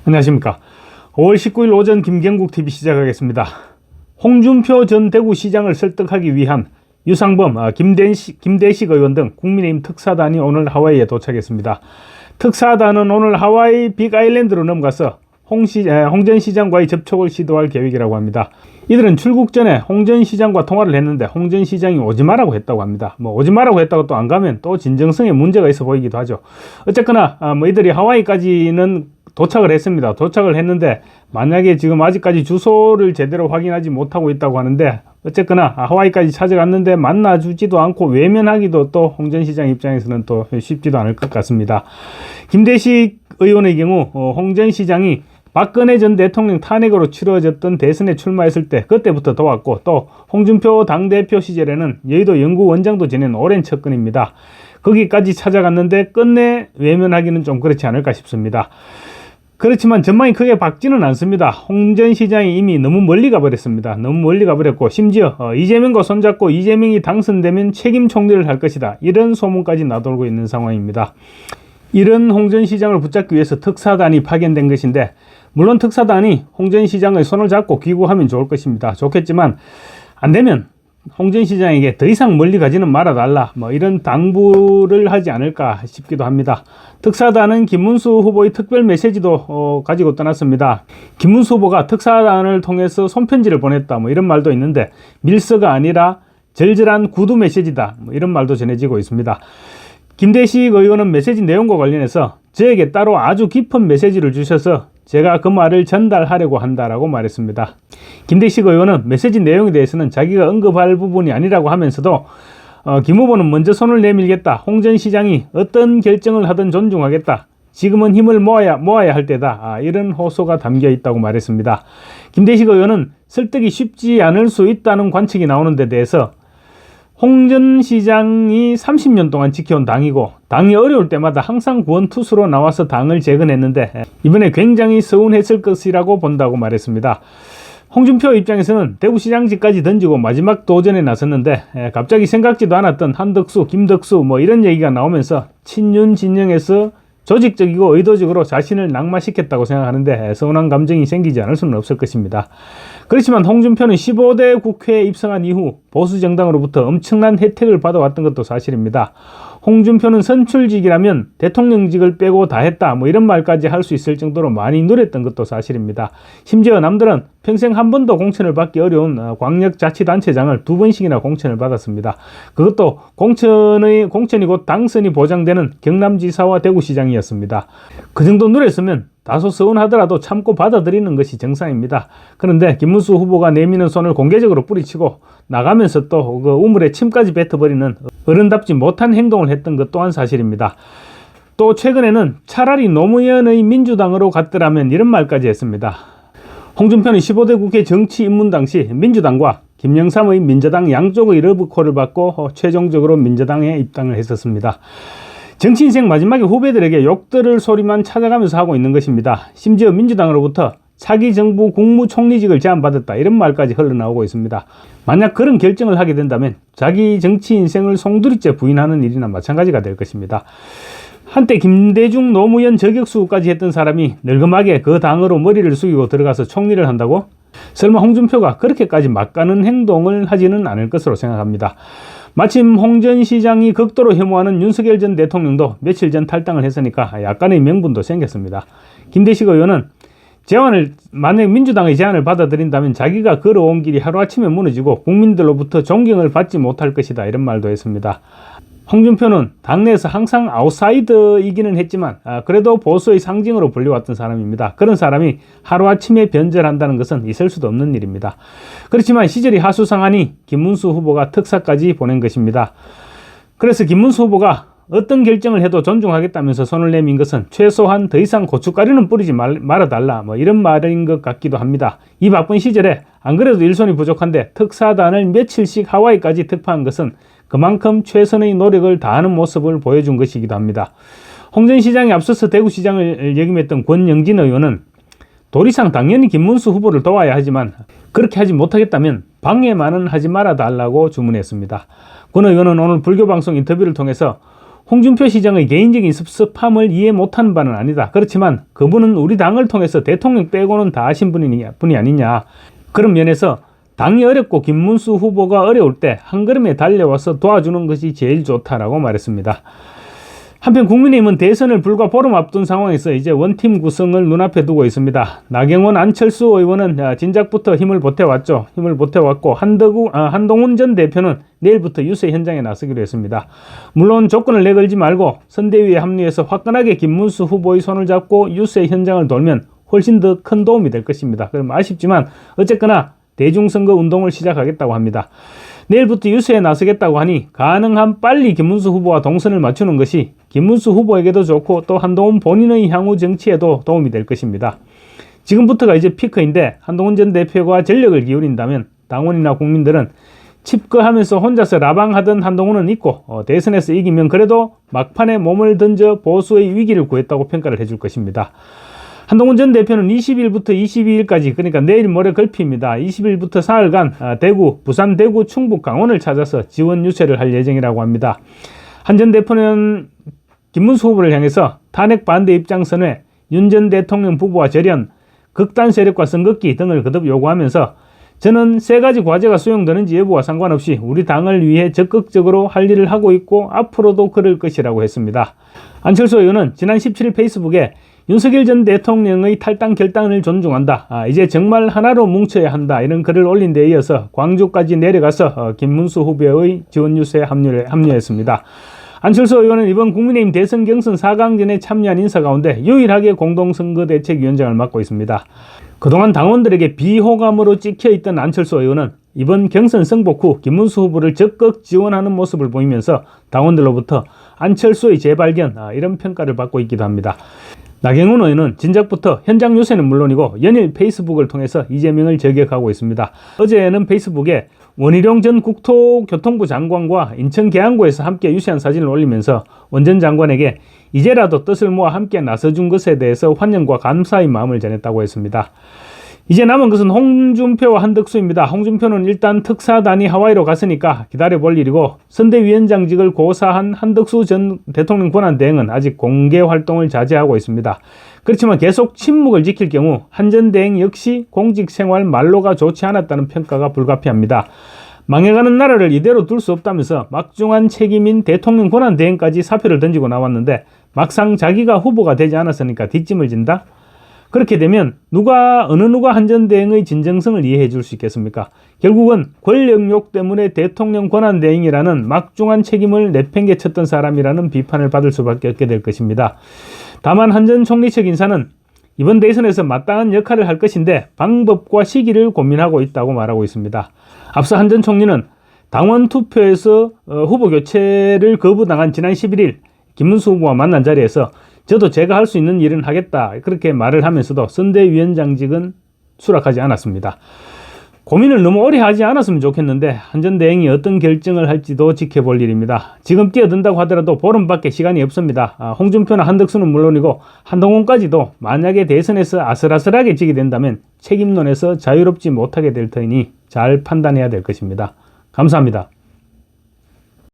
안녕하십니까. 5월 19일 오전 김경국TV 시작하겠습니다. 홍준표 전 대구시장을 설득하기 위한 유상범, 김대식 의원 등 국민의힘 특사단이 오늘 하와이에 도착했습니다. 특사단은 오늘 하와이 빅아일랜드로 넘어가서 홍 전 시장과의 접촉을 시도할 계획이라고 합니다. 이들은 출국 전에 홍 전 시장과 통화를 했는데 홍 전 시장이 오지 마라고 했다고 합니다. 오지 마라고 했다고 또 안 가면 또 진정성에 문제가 있어 보이기도 하죠. 어쨌거나 이들이 하와이까지는 도착을 했습니다. 도착을 했는데 만약에 지금 아직까지 주소를 제대로 확인하지 못하고 있다고 하는데 어쨌거나 하와이까지 찾아갔는데 만나주지도 않고 외면하기도 또 홍 전 시장 입장에서는 또 쉽지도 않을 것 같습니다. 김대식 의원의 경우 홍 전 시장이 박근혜 전 대통령 탄핵으로 치러졌던 대선에 출마했을 때 그때부터 도왔고 또 홍준표 당대표 시절에는 여의도 연구원장도 지낸 오랜 측근입니다. 거기까지 찾아갔는데 끝내 외면하기는 좀 그렇지 않을까 싶습니다. 그렇지만 전망이 크게 밝지는 않습니다. 홍 전 시장이 이미 너무 멀리 가버렸습니다. 너무 멀리 가버렸고 심지어 이재명과 손잡고 이재명이 당선되면 책임 총리를 할 것이다. 이런 소문까지 나돌고 있는 상황입니다. 이런 홍 전 시장을 붙잡기 위해서 특사단이 파견된 것인데 물론 특사단이 홍 전 시장의 손을 잡고 귀국하면 좋을 것입니다. 좋겠지만 안되면 홍 전 시장에게 더 이상 멀리 가지는 말아달라 이런 당부를 하지 않을까 싶기도 합니다. 특사단은 김문수 후보의 특별 메시지도 가지고 떠났습니다. 김문수 후보가 특사단을 통해서 손편지를 보냈다 이런 말도 있는데 밀서가 아니라 절절한 구두 메시지다 이런 말도 전해지고 있습니다. 김대식 의원은 메시지 내용과 관련해서 저에게 따로 아주 깊은 메시지를 주셔서 제가 그 말을 전달하려고 한다라고 말했습니다. 김대식 의원은 메시지 내용에 대해서는 자기가 언급할 부분이 아니라고 하면서도 김 후보는 먼저 손을 내밀겠다. 홍 전 시장이 어떤 결정을 하든 존중하겠다. 지금은 힘을 모아야 할 때다. 이런 호소가 담겨 있다고 말했습니다. 김대식 의원은 설득이 쉽지 않을 수 있다는 관측이 나오는 데 대해서 홍 전 시장이 30년 동안 지켜온 당이고 당이 어려울 때마다 항상 구원투수로 나와서 당을 재건했는데 이번에 굉장히 서운했을 것이라고 본다고 말했습니다. 홍준표 입장에서는 대구시장직까지 던지고 마지막 도전에 나섰는데 갑자기 생각지도 않았던 한덕수, 김덕수 이런 얘기가 나오면서 친윤 진영에서 조직적이고 의도적으로 자신을 낙마시켰다고 생각하는데 서운한 감정이 생기지 않을 수는 없을 것입니다. 그렇지만 홍준표는 15대 국회에 입성한 이후 보수정당으로부터 엄청난 혜택을 받아왔던 것도 사실입니다. 홍준표는 선출직이라면 대통령직을 빼고 다 했다 이런 말까지 할 수 있을 정도로 많이 누렸던 것도 사실입니다. 심지어 남들은 평생 한 번도 공천을 받기 어려운 광역자치단체장을 2번씩이나 공천을 받았습니다. 그것도 공천이 곧 당선이 보장되는 경남지사와 대구시장이었습니다. 그 정도 누렸으면 다소 서운하더라도 참고 받아들이는 것이 정상입니다. 그런데 김문수 후보가 내미는 손을 공개적으로 뿌리치고 나가면서 또 그 우물에 침까지 뱉어버리는 어른답지 못한 행동을 했던 것 또한 사실입니다. 또 최근에는 차라리 노무현의 민주당으로 갔더라면 이런 말까지 했습니다. 홍준표는 15대 국회 정치 입문 당시 민주당과 김영삼의 민자당 양쪽의 러브콜을 받고 최종적으로 민자당에 입당을 했었습니다. 정치 인생 마지막에 후배들에게 욕들을 소리만 찾아가면서 하고 있는 것입니다. 심지어 민주당으로부터 차기 정부 국무총리직을 제안받았다 이런 말까지 흘러나오고 있습니다. 만약 그런 결정을 하게 된다면 자기 정치 인생을 송두리째 부인하는 일이나 마찬가지가 될 것입니다. 한때 김대중 노무현 저격수까지 했던 사람이 늙음하게 그 당으로 머리를 숙이고 들어가서 총리를 한다고? 설마 홍준표가 그렇게까지 막가는 행동을 하지는 않을 것으로 생각합니다. 마침 홍 전 시장이 극도로 혐오하는 윤석열 전 대통령도 며칠 전 탈당을 했으니까 약간의 명분도 생겼습니다. 김대식 의원은 만약 민주당의 제안을 받아들인다면 자기가 걸어온 길이 하루아침에 무너지고 국민들로부터 존경을 받지 못할 것이다 이런 말도 했습니다. 홍준표는 당내에서 항상 아웃사이더이기는 했지만 그래도 보수의 상징으로 불려왔던 사람입니다. 그런 사람이 하루아침에 변절한다는 것은 있을 수도 없는 일입니다. 그렇지만 시절이 하수상하니 김문수 후보가 특사까지 보낸 것입니다. 그래서 김문수 후보가 어떤 결정을 해도 존중하겠다면서 손을 내민 것은 최소한 더 이상 고춧가루는 뿌리지 말아달라 이런 말인 것 같기도 합니다. 이 바쁜 시절에 안 그래도 일손이 부족한데 특사단을 며칠씩 하와이까지 특파한 것은 그만큼 최선의 노력을 다하는 모습을 보여준 것이기도 합니다. 홍 전 시장이 앞서서 대구시장을 역임했던 권영진 의원은 도리상 당연히 김문수 후보를 도와야 하지만 그렇게 하지 못하겠다면 방해만은 하지 말아달라고 주문했습니다. 권 의원은 오늘 불교방송 인터뷰를 통해서 홍준표 시장의 개인적인 섭섭함을 이해 못하는 바는 아니다. 그렇지만 그분은 우리 당을 통해서 대통령 빼고는 다 하신 분이 아니냐. 그런 면에서 당이 어렵고 김문수 후보가 어려울 때 한 걸음에 달려와서 도와주는 것이 제일 좋다라고 말했습니다. 한편 국민의힘은 대선을 불과 보름 앞둔 상황에서 이제 원팀 구성을 눈앞에 두고 있습니다. 나경원, 안철수 의원은 진작부터 힘을 보태왔죠. 힘을 보태왔고 한동훈 전 대표는 내일부터 유세 현장에 나서기로 했습니다. 물론 조건을 내걸지 말고 선대위에 합류해서 화끈하게 김문수 후보의 손을 잡고 유세 현장을 돌면 훨씬 더 큰 도움이 될 것입니다. 그럼 아쉽지만 어쨌거나 대중선거 운동을 시작하겠다고 합니다. 내일부터 유세에 나서겠다고 하니 가능한 빨리 김문수 후보와 동선을 맞추는 것이 김문수 후보에게도 좋고 또 한동훈 본인의 향후 정치에도 도움이 될 것입니다. 지금부터가 이제 피크인데 한동훈 전 대표가 전력을 기울인다면 당원이나 국민들은 칩거하면서 혼자서 라방하던 한동훈은 있고 대선에서 이기면 그래도 막판에 몸을 던져 보수의 위기를 구했다고 평가를 해줄 것입니다. 한동훈 전 대표는 20일부터 22일까지 그러니까 내일 모레 걸피입니다. 20일부터 사흘간 대구, 부산, 대구, 충북, 강원을 찾아서 지원 유세를 할 예정이라고 합니다. 한 전 대표는 김문수 후보를 향해서 탄핵 반대 입장선회, 윤 전 대통령 부부와 절연, 극단 세력과 선긋기 등을 거듭 요구하면서 저는 세 가지 과제가 수용되는지 여부와 상관없이 우리 당을 위해 적극적으로 할 일을 하고 있고 앞으로도 그럴 것이라고 했습니다. 안철수 의원은 지난 17일 페이스북에 윤석열 전 대통령의 탈당 결단을 존중한다. 이제 정말 하나로 뭉쳐야 한다. 이런 글을 올린 데 이어서 광주까지 내려가서 김문수 후보의 지원 유세에 합류했습니다. 안철수 의원은 이번 국민의힘 대선 경선 4강전에 참여한 인사 가운데 유일하게 공동선거대책위원장을 맡고 있습니다. 그동안 당원들에게 비호감으로 찍혀있던 안철수 의원은 이번 경선 승복 후 김문수 후보를 적극 지원하는 모습을 보이면서 당원들로부터 안철수의 재발견 이런 평가를 받고 있기도 합니다. 나경원 의원은 진작부터 현장 유세는 물론이고 연일 페이스북을 통해서 이재명을 저격하고 있습니다. 어제는 페이스북에 원희룡 전 국토교통부 장관과 인천 계양구에서 함께 유세한 사진을 올리면서 원 전 장관에게 이제라도 뜻을 모아 함께 나서준 것에 대해서 환영과 감사의 마음을 전했다고 했습니다. 이제 남은 것은 홍준표와 한덕수입니다. 홍준표는 일단 특사단이 하와이로 갔으니까 기다려볼 일이고 선대위원장직을 고사한 한덕수 전 대통령 권한대행은 아직 공개 활동을 자제하고 있습니다. 그렇지만 계속 침묵을 지킬 경우 한 전 대행 역시 공직생활 만로가 좋지 않았다는 평가가 불가피합니다. 망해가는 나라를 이대로 둘 수 없다면서 막중한 책임인 대통령 권한대행까지 사표를 던지고 나왔는데 막상 자기가 후보가 되지 않았으니까 뒷짐을 진다? 그렇게 되면 어느 누가 한 전 대행의 진정성을 이해해 줄 수 있겠습니까? 결국은 권력욕 때문에 대통령 권한대행이라는 막중한 책임을 내팽개쳤던 사람이라는 비판을 받을 수밖에 없게 될 것입니다. 다만 한 전 총리 측 인사는 이번 대선에서 마땅한 역할을 할 것인데 방법과 시기를 고민하고 있다고 말하고 있습니다. 앞서 한 전 총리는 당원 투표에서 후보 교체를 거부당한 지난 11일 김문수 후보와 만난 자리에서 저도 제가 할 수 있는 일은 하겠다 그렇게 말을 하면서도 선대위원장직은 수락하지 않았습니다. 고민을 너무 오래 하지 않았으면 좋겠는데 한 전 대행이 어떤 결정을 할지도 지켜볼 일입니다. 지금 뛰어든다고 하더라도 보름밖에 시간이 없습니다. 홍준표나 한덕수는 물론이고 한동훈까지도 만약에 대선에서 아슬아슬하게 지게 된다면 책임론에서 자유롭지 못하게 될 터이니 잘 판단해야 될 것입니다. 감사합니다.